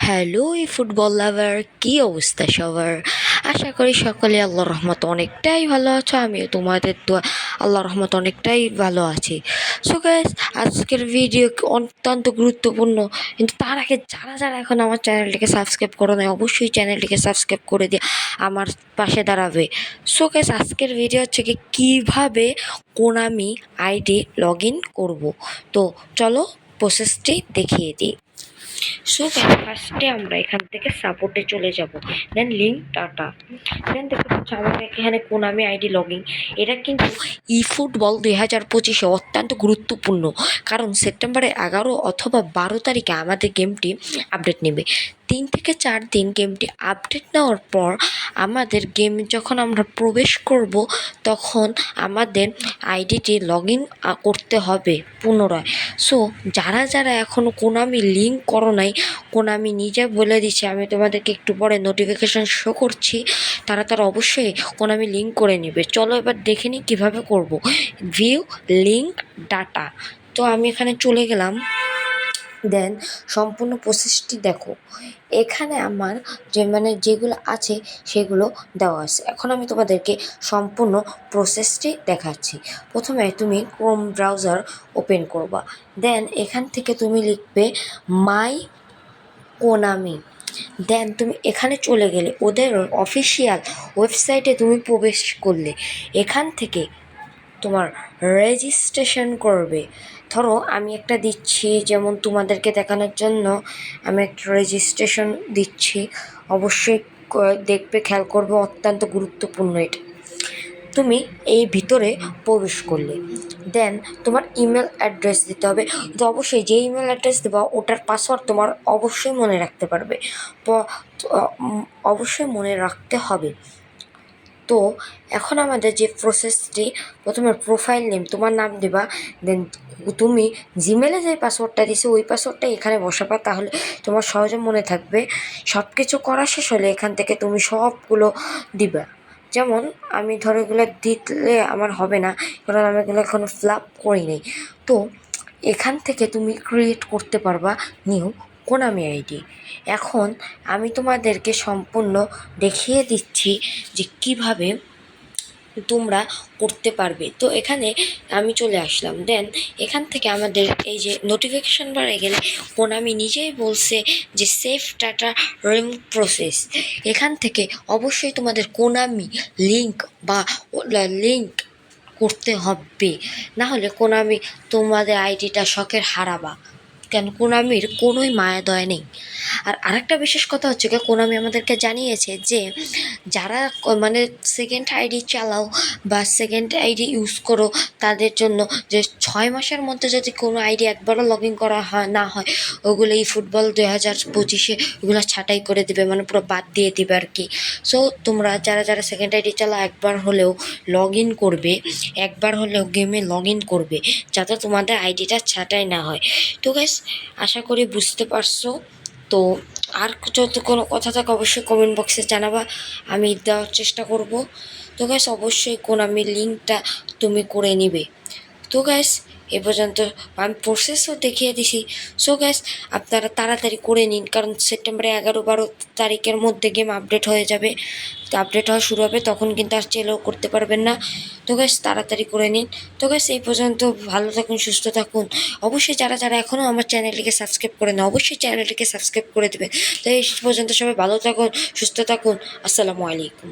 Hello এই football লাভার, কি অবস্থা সবার? আশা করি সকলে আল্লাহর রহমতে অনেকটাই ভালো আছো। আমিও তোমাদের দোয়া আল্লাহর রহমতে অনেকটাই ভালো আছি। সো গাইস, আজকের ভিডিও অত্যন্ত গুরুত্বপূর্ণ, কিন্তু তার আগে যারা যারা এখন আমার চ্যানেলটিকে সাবস্ক্রাইব করো না, অবশ্যই চ্যানেলটিকে সাবস্ক্রাইব করে দিয়ে আমার পাশে দাঁড়াবে। সো গাইস, আজকের ভিডিও হচ্ছে কি কীভাবে কোনামি আইডি লগ ইন করবো। তো চলো প্রসেসটি দেখিয়ে দিই। সো ফার্স্টে আমরা এখান থেকে সাপোর্টে চলে যাব, দেন লিঙ্ক ডাটা, দেন দেখতে পাচ্ছি আমাদের এখানে কোনামি আইডি লগইন। এটা কিন্তু ই ফুটবল 2025-এ অত্যন্ত গুরুত্বপূর্ণ, কারণ সেপ্টেম্বরের 11 অথবা 12 তারিখে আমাদের গেমটি আপডেট নেবে। 3 থেকে 4 দিন গেমটি আপডেট নেওয়ার পর আমাদের গেম যখন আমরা প্রবেশ করব, তখন আমাদের আইডিটি লগ ইন করতে হবে পুনরায়। সো যারা যারা এখনও কোনামি লিঙ্ক করো নাই, কোনামি নিজে বলে দিচ্ছে, আমি তোমাদেরকে একটু পরে নোটিফিকেশান শো করছি, তারা অবশ্যই কোনামি লিঙ্ক করে নেবে। চলো এবার দেখে নিই কীভাবে করব। ভিউ লিঙ্ক ডাটা, তো আমি এখানে চলে গেলাম। দেন সম্পূর্ণ প্রসেসটি দেখো, এখানে আমার যেগুলো আছে সেগুলো দেওয়া আছে। এখন আমি তোমাদেরকে সম্পূর্ণ প্রসেসটি দেখাচ্ছি। প্রথমে তুমি ক্রোম ব্রাউজার ওপেন করবা, দেন এখান থেকে তুমি লিখবে মাই কোনামি। দেন তুমি এখানে চলে গেলে ওদের অফিসিয়াল ওয়েবসাইটে তুমি প্রবেশ করলে, এখান থেকে তোমার রেজিস্ট্রেশন করবে। ধরো আমি একটা দিচ্ছি, যেমন তোমাদেরকে দেখানোর জন্য আমি একটা রেজিস্ট্রেশন দিচ্ছি। অবশ্যই দেখবে, খেয়াল করবে, অত্যন্ত গুরুত্বপূর্ণ এটা। তুমি এই ভিতরে প্রবেশ করলে, দেন তোমার ইমেল অ্যাড্রেস দিতে হবে। তো অবশ্যই যে ইমেল অ্যাড্রেস দেবা ওটার পাসওয়ার্ড তোমার অবশ্যই মনে রাখতে পারবে, অবশ্যই মনে রাখতে হবে। তো এখন আমাদের যে প্রসেসটি, প্রথমে প্রোফাইল নেম তোমার নাম দেবা, দেন তুমি জিমেলে যে পাসওয়ার্ডটা দিছো ওই পাসওয়ার্ডটা এখানে বসাবা, তাহলে তোমার সহজে মনে থাকবে। সব কিছু করা শেষ হলে এখান থেকে তুমি সবগুলো দিবা। যেমন আমি ধরো এগুলো দিলে আমার হবে না, কারণ আমি এগুলো এখনও ফিল আপ করি নাই। তো এখান থেকে তুমি ক্রিয়েট করতে পারবা নিউ কোনামি আইডি। এখন আমি তোমাদেরকে সম্পূর্ণ দেখিয়ে দিচ্ছি যে কিভাবে তোমরা করতে পারবে। তো এখানে আমি চলে আসলাম, দেন এখান থেকে আমাদের এই যে নোটিফিকেশান বারে গেলে কোনামি নিজেই বলছে যে সেফ ডাটা রিং প্রসেস। এখান থেকে অবশ্যই তোমাদের কোনামি লিঙ্ক করতে হবে, না হলে কোনামি তোমাদের আইডিটা শখের হারাবা। কেন, কোনামির কোনোই মায়া দয়া নেই। আর আরেকটা বিশেষ কথা হচ্ছে কি, কোনামি আমাদেরকে জানিয়েছে যে যারা সেকেন্ড আইডি চালাও বা সেকেন্ড আইডি ইউজ করো, তাদের জন্য যে 6 মাসের মধ্যে যদি কোনো আইডি একবারও লগ ইন করা না হয়, ওগুলো এই ফুটবল 2025-এ ওগুলো ছাঁটাই করে দেবে, পুরো বাদ দিয়ে দেবে আর কি। সো তোমরা যারা যারা সেকেন্ড আইডি চালাও, একবার হলেও লগ ইন করবে, একবার হলেও গেমে লগ ইন করবে, যাতে তোমাদের আইডিটা ছাঁটাই না হয়। তো গাইস, আশা করি বুঝতে পারছো। তো আর যদি কোনো কথা থাকে অবশ্যই কমেন্ট বক্সে জানাবা, আমি দেওয়ার চেষ্টা করব। তো গ্যাস, অবশ্যই কোনামি লিঙ্কটা তুমি করে নিবে। তো গ্যাস, এ পর্যন্ত আমি প্রসেসও দেখিয়ে দিছি। সো গ্যাস, আপনারা তাড়াতাড়ি করে নিন, কারণ সেপ্টেম্বরে 11-12 তারিখের মধ্যে গেম আপডেট হয়ে যাবে। আপডেট হওয়া শুরু হবে, তখন কিন্তু আর চেলেও করতে পারবেন না। তো গ্যাস, তাড়াতাড়ি করে নিন। তো গ্যাস, এই পর্যন্ত ভালো থাকুন, সুস্থ থাকুন। অবশ্যই যারা যারা এখনও আমার চ্যানেলটিকে সাবস্ক্রাইব করে না, অবশ্যই চ্যানেলটিকে সাবস্ক্রাইব করে দেবেন। তো এই পর্যন্ত সবাই ভালো থাকুন, সুস্থ থাকুন। আসসালামু আলাইকুম।